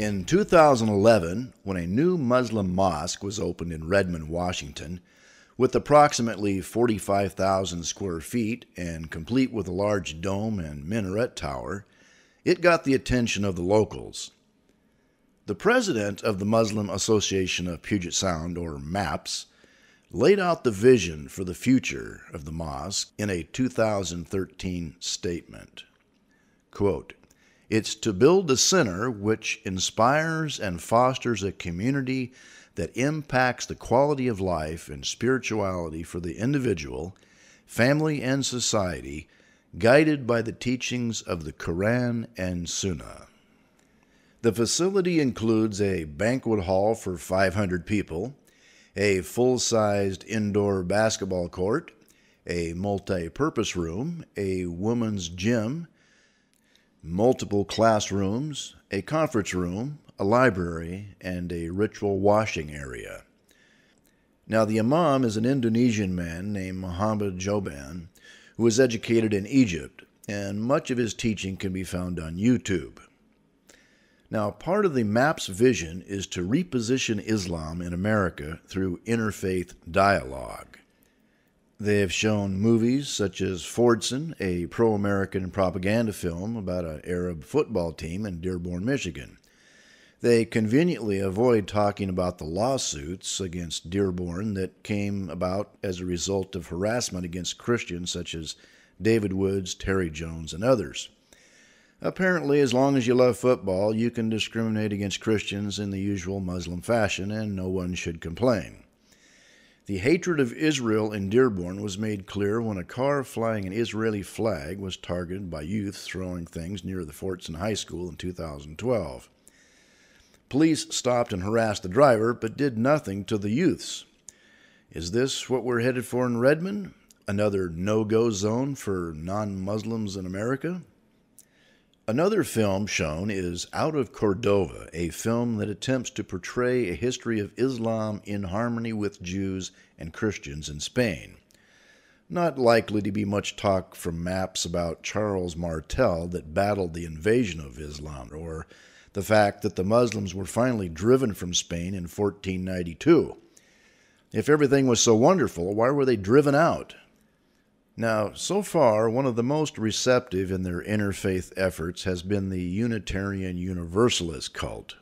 In 2011, when a new Muslim mosque was opened in Redmond, Washington, with approximately 45,000 square feet and complete with a large dome and minaret tower, it got the attention of the locals. The president of the Muslim Association of Puget Sound, or MAPS, laid out the vision for the future of the mosque in a 2013 statement. Quote, "It's to build a center which inspires and fosters a community that impacts the quality of life and spirituality for the individual, family, and society, guided by the teachings of the Quran and Sunnah." The facility includes a banquet hall for 500 people, a full-sized indoor basketball court, a multi-purpose room, a women's gym, multiple classrooms, a conference room, a library, and a ritual washing area. Now, the imam is an Indonesian man named Muhammad Joban, who was educated in Egypt, and much of his teaching can be found on YouTube. Now, part of the MAPS vision is to reposition Islam in America through interfaith dialogue. They have shown movies such as Fordson, a pro-American propaganda film about an Arab football team in Dearborn, Michigan. They conveniently avoid talking about the lawsuits against Dearborn that came about as a result of harassment against Christians such as David Woods, Terry Jones, and others. Apparently, as long as you love football, you can discriminate against Christians in the usual Muslim fashion, and no one should complain. The hatred of Israel in Dearborn was made clear when a car flying an Israeli flag was targeted by youth throwing things near the Fordson High School in 2012. Police stopped and harassed the driver, but did nothing to the youths. Is this what we're headed for in Redmond? Another no-go zone for non-Muslims in America? Another film shown is Out of Cordova, a film that attempts to portray a history of Islam in harmony with Jews and Christians in Spain. Not likely to be much talk from MAPS about Charles Martel that battled the invasion of Islam, or the fact that the Muslims were finally driven from Spain in 1492. If everything was so wonderful, why were they driven out? Now, so far, one of the most receptive in their interfaith efforts has been the Unitarian Universalist cult.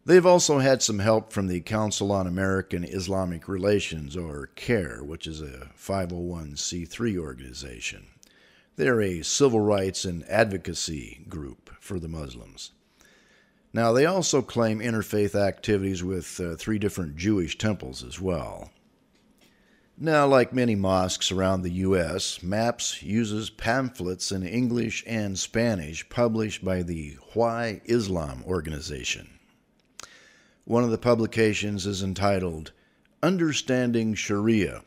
They've also had some help from the Council on American Islamic Relations, or CARE, which is a 501c3 organization. They're a civil rights and advocacy group for the Muslims. Now, they also claim interfaith activities with 3 different Jewish temples as well. Now, like many mosques around the U.S., MAPS uses pamphlets in English and Spanish published by the Why Islam organization. One of the publications is entitled Understanding Sharia.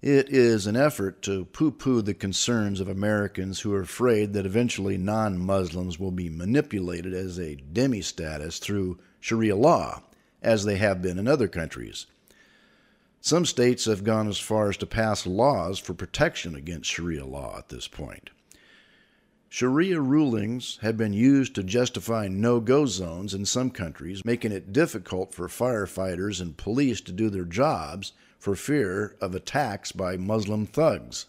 It is an effort to poo-poo the concerns of Americans who are afraid that eventually non-Muslims will be manipulated as a demi-status through Sharia law, as they have been in other countries. Some states have gone as far as to pass laws for protection against Sharia law at this point. Sharia rulings have been used to justify no-go zones in some countries, making it difficult for firefighters and police to do their jobs for fear of attacks by Muslim thugs.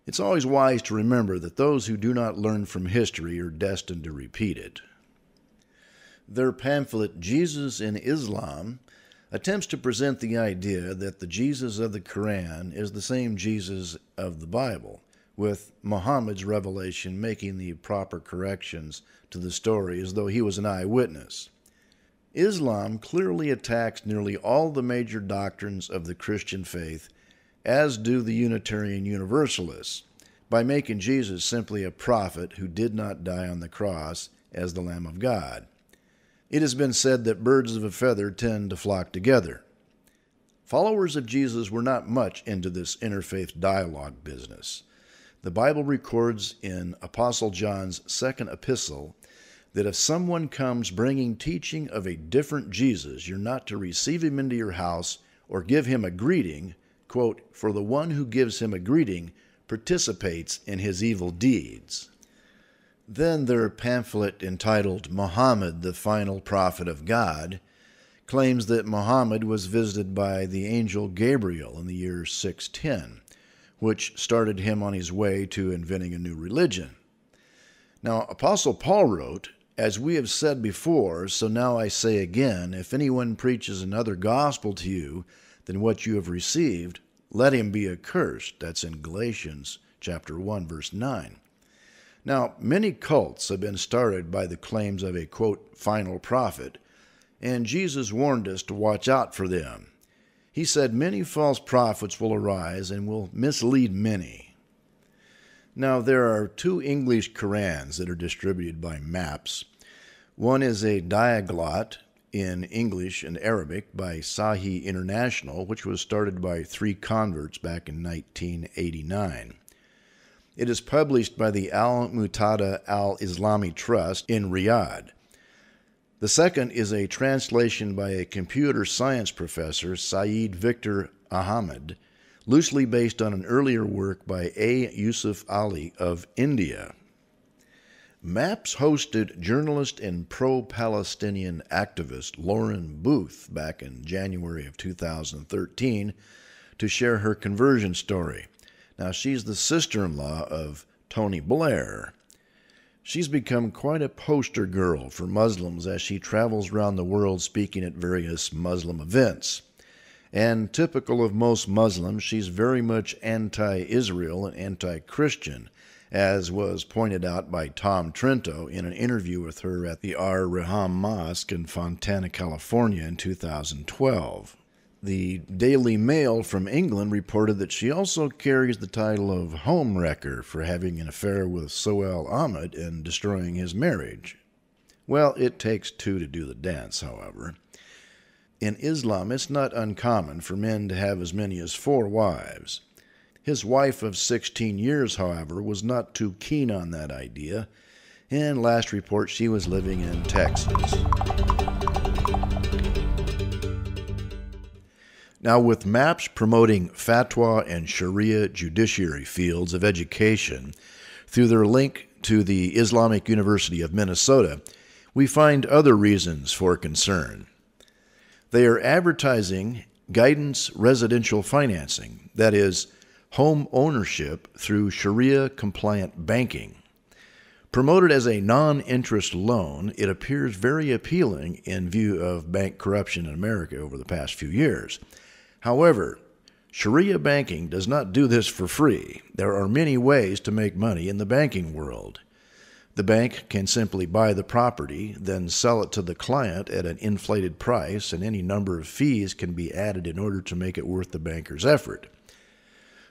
It's always wise to remember that those who do not learn from history are destined to repeat it. Their pamphlet, Jesus in Islam, attempts to present the idea that the Jesus of the Quran is the same Jesus of the Bible, with Muhammad's revelation making the proper corrections to the story as though he was an eyewitness. Islam clearly attacks nearly all the major doctrines of the Christian faith, as do the Unitarian Universalists, by making Jesus simply a prophet who did not die on the cross as the Lamb of God. It has been said that birds of a feather tend to flock together. Followers of Jesus were not much into this interfaith dialogue business. The Bible records in Apostle John's second epistle that if someone comes bringing teaching of a different Jesus, you're not to receive him into your house or give him a greeting, quote, "for the one who gives him a greeting participates in his evil deeds." Then their pamphlet entitled Muhammad, the Final Prophet of God, claims that Muhammad was visited by the angel Gabriel in the year 610, which started him on his way to inventing a new religion. Now, Apostle Paul wrote, "As we have said before, so now I say again, if anyone preaches another gospel to you than what you have received, let him be accursed." That's in Galatians chapter 1, verse 9. Now, many cults have been started by the claims of a, quote, final prophet, and Jesus warned us to watch out for them. He said many false prophets will arise and will mislead many. Now, there are 2 English Qurans that are distributed by MAPS. One is a diaglot in English and Arabic by Sahih International, which was started by 3 converts back in 1989. It is published by the Al-Mutada Al-Islami Trust in Riyadh. The second is a translation by a computer science professor, Saeed Victor Ahmed, loosely based on an earlier work by A. Yusuf Ali of India. MAPS hosted journalist and pro-Palestinian activist Loreen Booth back in January of 2013 to share her conversion story. Now, she's the sister-in-law of Tony Blair. She's become quite a poster girl for Muslims as she travels around the world speaking at various Muslim events. And typical of most Muslims, she's very much anti-Israel and anti-Christian, as was pointed out by Tom Trento in an interview with her at the Ar-Raham Mosque in Fontana, California in 2012. The Daily Mail from England reported that she also carries the title of homewrecker for having an affair with Sohail Ahmed and destroying his marriage. Well, it takes 2 to do the dance, however. In Islam, it's not uncommon for men to have as many as 4 wives. His wife of 16 years, however, was not too keen on that idea, and last report she was living in Texas. Now, with MAPS promoting fatwa and Sharia judiciary fields of education through their link to the Islamic University of Minnesota, we find other reasons for concern. They are advertising guidance residential financing, that is, home ownership through Sharia-compliant banking. Promoted as a non-interest loan, it appears very appealing in view of bank corruption in America over the past few years. However, Sharia banking does not do this for free. There are many ways to make money in the banking world. The bank can simply buy the property, then sell it to the client at an inflated price, and any number of fees can be added in order to make it worth the banker's effort.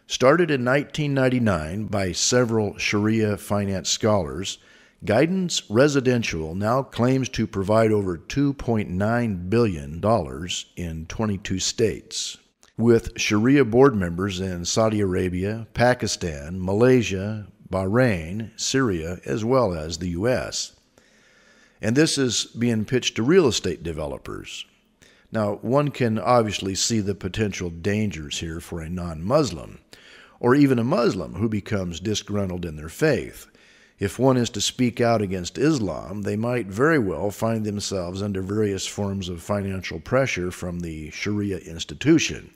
Started in 1999 by several Sharia finance scholars, Guidance Residential now claims to provide over $2.9 billion in 22 states, with Sharia board members in Saudi Arabia, Pakistan, Malaysia, Bahrain, Syria, as well as the U.S. And this is being pitched to real estate developers. Now, one can obviously see the potential dangers here for a non-Muslim, or even a Muslim who becomes disgruntled in their faith. If one is to speak out against Islam, they might very well find themselves under various forms of financial pressure from the Sharia institution.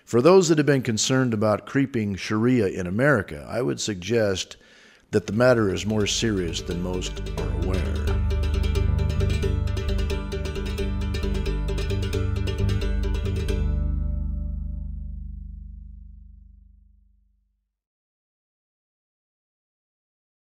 For those that have been concerned about creeping Sharia in America, I would suggest that the matter is more serious than most are aware.